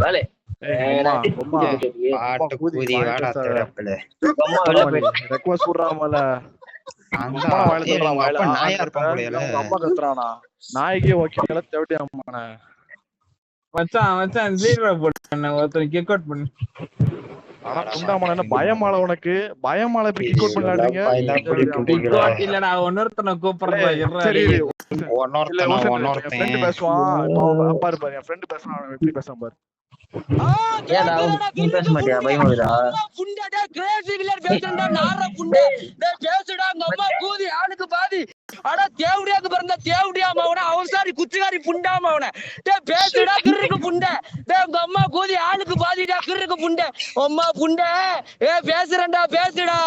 வேலை பாட்டு கூதி வாடா தேடப்பல ரெக்வஸ்ட் விடுறாமல அம்மா கத்துறானா நாய்க்கே ஓகே தேவட்டி அம்மான மச்சான் லீடர் போட்டு ஒருத்தர் கிக் அவுட் பண்ணு. ஆனா புண்டாமல என்ன பயமால உனக்கு பயமால இப்படி கிக் அவுட் பண்ணாடுறீங்க இல்லடா ஒன்னொருத்தனை கூப்பிடுறேன். சரி ஃப்ரெண்ட் பேசுவான் பாரு பாரு என் ஃப்ரெண்ட் பேசுவான் அவன் எப்படி பேசாம பாரு. நீ பேச மாட்டியா பயமாகுதா ஆளுக்கு பாதி ஆனா தேவடியாக்கு பிறந்த தேவடியாம அவன அவசாரி குச்சிகாரி புண்டாம அவன பேசுடா கிருக்கு புண்டை உங்க அம்மா கூதி ஆளுக்கு பாதிடா கிருக்கு புண்டை அம்மா புண்டை பேசுறேன்டா பேசுடா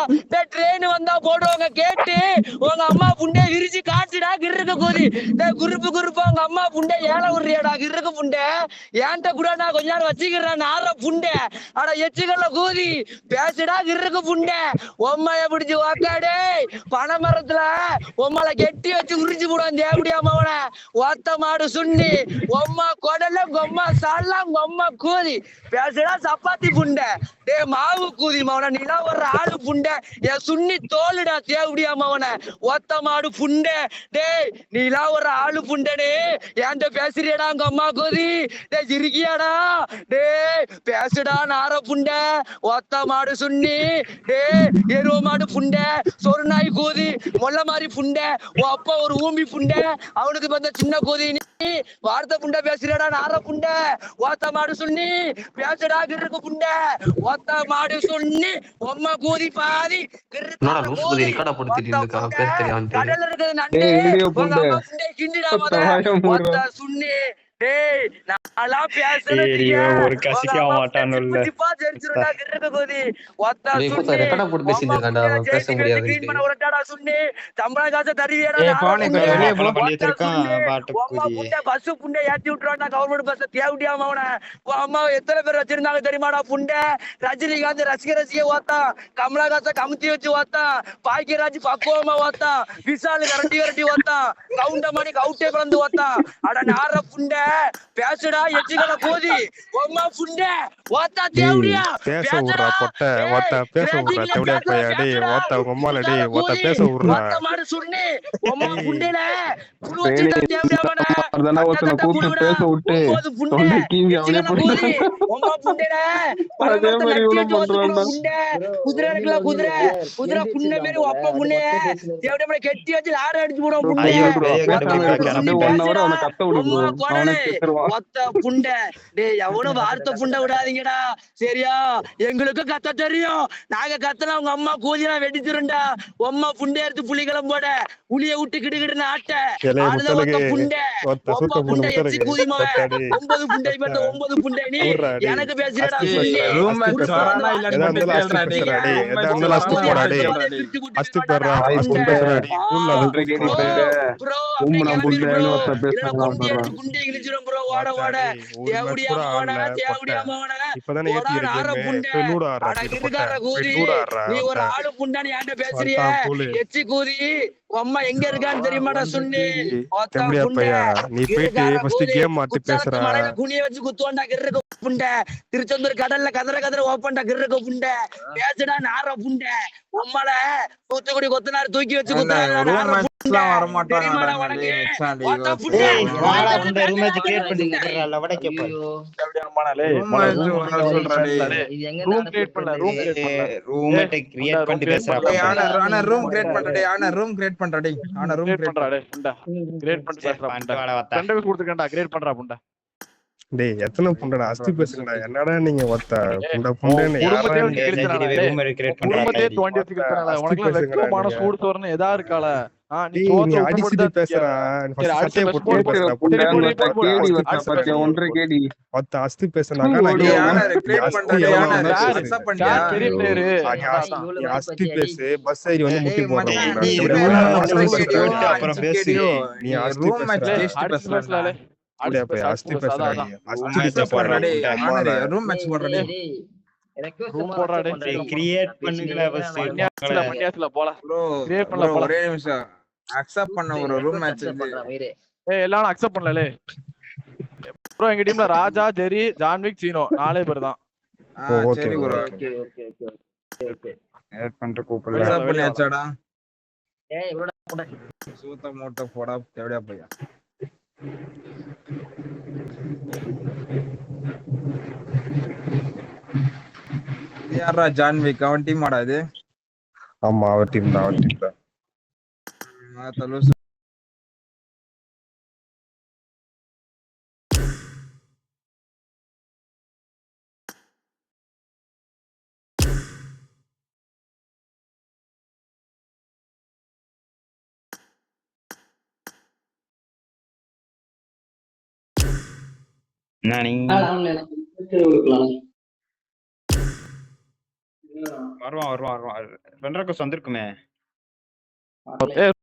ட்ரெயின் வந்தா போடுவாங்க கேட்டு உங்க அம்மா புண்டை விரிச்சு காட்டுடா கிருக்கு கூதி குறுப்பு உங்க அம்மா புண்டை ஏழை உரியாடா கிருக்கு புண்டை ஏன்ட்ட கூட நான் கொஞ்ச நேரம் வச்சுக்கிறேன் நார புண்டை ஆனா எச்சுக்கல்ல கூதி பேசுடா கிருக்கு புண்டை உம்மைய பிடிச்சு வாக்காடே பனைமரத்துல உம்மளை கெட்டி வச்சு உரிச்சு போடுவான் தேவடியாம அவன ஒத்த மாடு சுண்ணி உம்மா கொடல கொம்மா சாலாம் கொம்மா கூதி பேசுடா சப்பாத்தி புண்டை டே மாவு கூதி மவன நீனா ஒரு ஆளு புண்டை என் சுண்ணி தோலுடா தேவடியாம அவன ஒத்த மாடு புண்டை டே நீலா ஒரு ஆளு புண்டனே ஏன்ட்ட பேசுறியடா உங்க அம்மா கூதி டே சிரிக்கியாடா டே பேசுடா நார புண்டை ஒத்த மாடு சுண்ணி டே எருவ மாடு புண்டை சொரு நாய் கூதி மொல்ல மாதிரி புண்டை அப்பா ஒரு ஊம்பி புண்டை அவனுக்கு வந்த சின்ன கூதி நீ வார்த்தை புண்டை பேசுறடா நார புண்டை ஒத்த மாடு சுண்ணி பேசுடா கிருக்கு புண்டை ஒத்த மாடு சுண்ணி உம்மா கூதி பாதி கடல்ல இருக்கிறது நண்டே உங்க அம்மா புண்டை கிண்டிடா ஒத்த சுண்ணி டேய் நான்லாம் பேசுறேன் ஒரு கசிக்க மாட்டானு சம்பள காசை தருவியடா பஸ் புண்டை ஏத்தி விட்டுறான்டா கவர்மெண்ட் பஸ் தேவடியாம அவன அம்மா எத்தனை பேர் வச்சிருந்தாங்க தெரியுமாடா புண்டை ரஜினிகாந்த் ரசிக ஓத்தான் கமலஹாச கமுத்தி வச்சு ஓத்தான் பாக்கியராஜ் பக்குவமா ஓத்தான் விஷாலு கரண்டி ஓத்தான் கவுண்டமணி கவுட்டே கலந்து ஓத்தான் அட நார புண்டை பேசுடா எச்சிகள கூதி உம்மா புண்டை ஓத்தா தேவடியா பேச விடுறா பொட்டை ஓத்தா பேச விடுறா தேவடியா பையா டேய் ஓத்தா உம்மால டேய் ஓத்தா பேச விடுறா ஓத்தா மாடு சுண்ணி உம்மா புண்டைல குரு வச்சிட்ட தேவடியாவன அதனா ஒருத்தனை கூப்பிட்டு பேச விட்டு தொண்டை கீங்க அவனே போட்டு உம்மா புண்டைல அதே மாதிரி இவனும் பண்றான்டா. குதிரை இருக்குல குதிரை புண்ணை மாதிரி ஒப்ப புண்ணை தேவடியாம கெட்டி வச்சு ஆட அடிச்சு போடுவோம் புண்டை அவனை கத்த விடுவோம் ஒத்த புண்டை டேய் எவனும் வார்த்தை புண்டை விடாதீங்கடா சரியா எங்களுக்கு கத்த தெரியும் நாங்க கத்தனா உங்க அம்மா கூதினா வெடிச்சிருண்டா உம்மா புண்டை எடுத்து புளிகளம் போட புளிய விட்டு கிடுகிடுன்னு ஆட்ட ஆளுத ஒத்த புண்டை ஒப்ப புண்டை எச்சி கூதிமா 9 புண்டை பத்த 9 புண்டை நீ எனக்கு பேசுறடா புண்டை கிழிச்சிரும் ப்ரோ ஓட ஓட இப்பதானே நீ ஒரு ஆளு புண்டான்னு ஏன்ட்ட பேசுறிய எச்சி கூதி அம்மா எங்க இருக்கான்னு தெரியுமாடா சுண்ணி நீ போயிட்டு ஃபர்ஸ்ட் கேம் மாத்தி பேசுற குனிய வச்சு குத்துவாண்டா கிறுக்க புண்டை திருச்செந்தூர் கடல்ல கதற ஓப்பன்டா கிறுக்க புண்டை பேசுடா நார புண்டை அம்மால தூத்துக்குடி கொத்தனார் தூக்கி வச்சு குத்துறாங்க டேய் எத்தனை புண்டடா அஸ்தி பேசுங்கடா என்னடா நீங்க ஒத்த புண்ட புண்டன்னு வெக்கமான சூடு தோறன்னு எதா இருக்கால நீ அடிச்சிட்டு பேசுற சட்டைய போட்டு பேசுற ஒத்த அஸ்தி பேசுனாக்கா அஸ்தி பேசு பஸ் ஏறி வந்து முட்டி போடுறோம் அப்புறம் பேசு நீ அஸ்தி பேசுறாங்க அக்செப்ட் பண்ண ஒரு ரூம் மேட்ச் எல்லாரும் அக்செப்ட் பண்ணல ப்ரோ எங்க டீம்ல ராஜா, ஜெரி, ஜான்விக், சீனோ 4 பேர் தான். ஓகே சரி ப்ரோ. ப்ரோ ஆட் பண்ணிட்டு கூப்பிடல. WhatsApp பண்ணியாச்சாடா? ஏய் இவரோட சூத்த மூட்டை போடா தேவடியா பையா. இது யாரா ஜான்விக்? அவன் டீம் ஆடா இது? ஆமா அவர் டீம் தான், அவர் டீம் தான். தலூசு. என்ன நீ வருவான் 2 ரெக்கஸ் வந்திருக்குமே. ஏய்